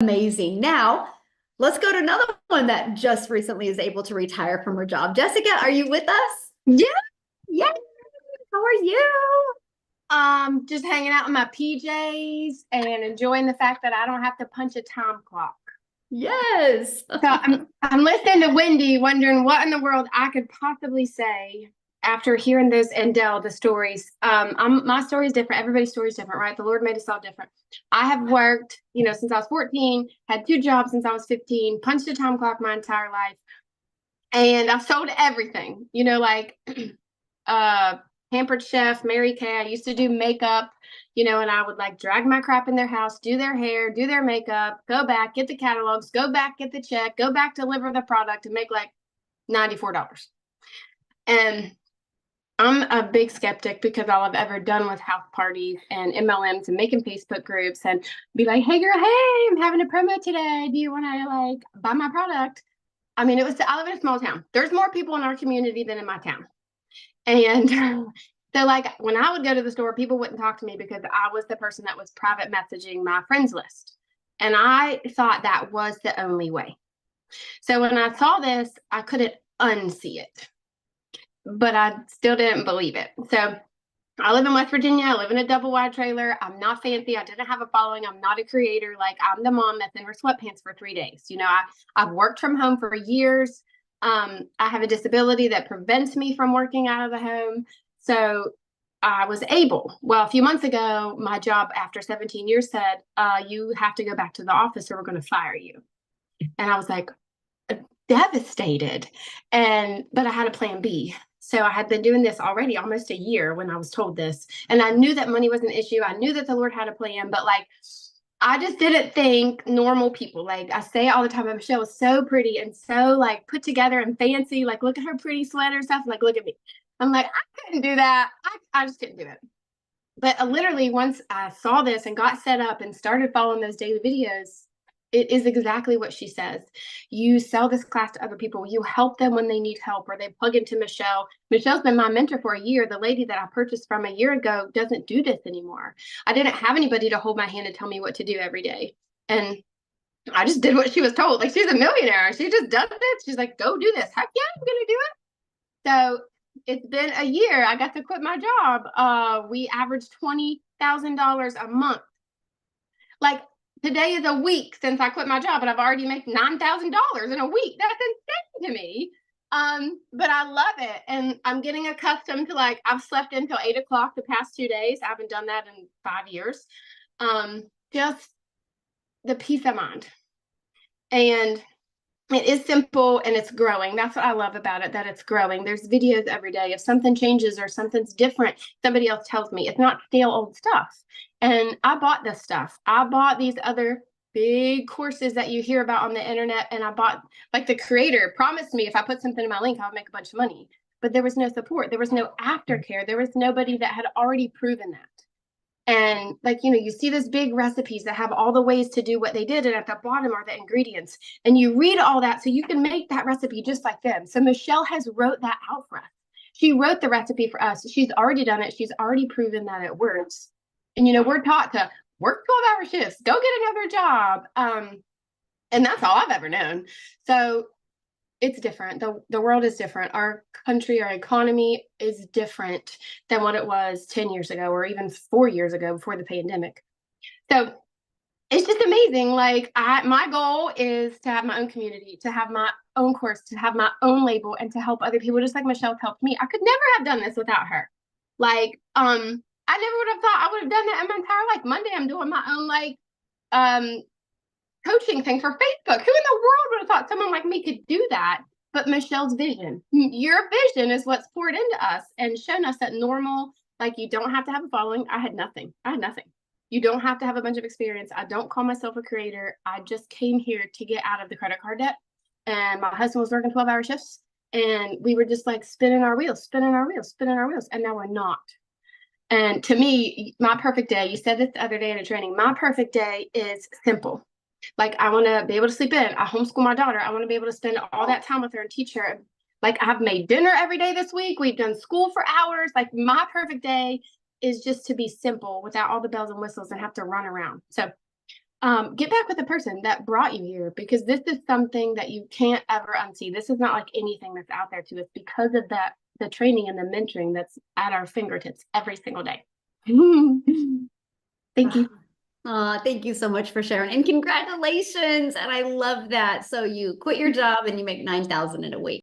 Amazing. Now, let's go to another one that just recently is able to retire from her job. Jessica, are you with us? Yeah, Yes. How are you? just hanging out in my PJs and enjoying the fact that I don't have to punch a time clock. Yes. So I'm listening to Wendy, wondering what in the world I could possibly say after hearing those and Dell the stories. My story is different. Everybody's story is different, right? The Lord made us all different. I have worked, since I was 14, had two jobs since I was 15, punched a time clock my entire life, and I've sold everything. Uh Pampered Chef, Mary Kay. I used to do makeup, and I would like drag my crap in their house, do their hair, do their makeup, go back, get the catalogs, go back, get the check, go back, deliver the product, and make like $94. And I'm a big skeptic because all I've ever done was house parties and MLMs and making Facebook groups and be like, hey girl, hey, I'm having a promo today. Do you want to like buy my product? I mean, I live in a small town. There's more people in our community than in my town. And so, like, when I would go to the store, people wouldn't talk to me because I was the person that was private messaging my friends list. And I thought that was the only way. So, when I saw this, I couldn't unsee it, but I still didn't believe it. So, I live in West Virginia. I live in a double wide trailer. I'm not fancy. I didn't have a following. I'm not a creator. Like, I'm the mom that's in her sweatpants for 3 days. I've worked from home for years. I have a disability that prevents me from working out of the home. So I was able. Well, a few months ago, my job after 17 years said, you have to go back to the office or we're going to fire you. And I was like, devastated. But I had a plan B. So I had been doing this already almost a year when I was told this. And I knew that money was an issue. I knew that the Lord had a plan, but like, I just didn't think normal people. Like I say all the time, Michelle was so pretty and so like put together and fancy. Like, look at her pretty sweater and stuff. Like, look at me. I'm like, I couldn't do that. I just couldn't do it. But literally, once I saw this and got set up and started following those daily videos, it is exactly what she says. You sell this class to other people. You help them when they need help, or they plug into Michelle. Michelle's been my mentor for a year. The lady that I purchased from a year ago doesn't do this anymore. I didn't have anybody to hold my hand and tell me what to do every day. And I just did what she was told. Like, she's a millionaire. She just does this. She's like, go do this. Heck yeah, I'm going to do it. So it's been a year. I got to quit my job. We averaged $20,000 a month. Like, today is a week since I quit my job, and I've already made $9,000 in a week. That's insane to me. But I love it, and I'm getting accustomed to like I've slept until 8 o'clock the past 2 days. I haven't done that in 5 years. Just the peace of mind, and it is simple and it's growing. That's what I love about it, that it's growing. There's videos every day. If something changes or something's different, somebody else tells me. It's not stale old stuff. And I bought this stuff. I bought these other big courses that you hear about on the internet. And I bought, like, the creator promised me if I put something in my link, I would make a bunch of money. But there was no support. There was no aftercare. There was nobody that had already proven that. And like, you see these big recipes that have all the ways to do what they did. And at the bottom are the ingredients. And you read all that so you can make that recipe just like them. So Michelle has wrote that out for us. She wrote the recipe for us. She's already done it. She's already proven that it works. And, we're taught to work 12-hour shifts, go get another job. And that's all I've ever known. So it's different. The world is different. Our country, our economy is different than what it was 10 years ago or even 4 years ago before the pandemic. So it's just amazing. Like, my goal is to have my own community, to have my own course, to have my own label, and to help other people just like Michelle's helped me. I could never have done this without her. Like, I never would have thought I would have done that in my entire life. Monday, I'm doing my own coaching thing for Facebook. Who in the world would have thought someone like me could do that? But Michelle's vision, your vision is what's poured into us and shown us that normal, like, you don't have to have a following. I had nothing. You don't have to have a bunch of experience. I don't call myself a creator. I just came here to get out of the credit card debt. And my husband was working 12-hour shifts. And we were just like spinning our wheels. And now we're not. And to me, my perfect day, you said this the other day in a training, my perfect day is simple. Like, I want to be able to sleep in. I homeschool my daughter. I want to be able to spend all that time with her and teach her. Like, I've made dinner every day this week. We've done school for hours. Like, my perfect day is just to be simple without all the bells and whistles and have to run around. So get back with the person that brought you here, because this is something that you can't ever unsee. This is not like anything that's out there to us because of that, the training and the mentoring that's at our fingertips every single day. Thank you. Thank you so much for sharing, and congratulations. And I love that. So you quit your job and you make 9,000 in a week.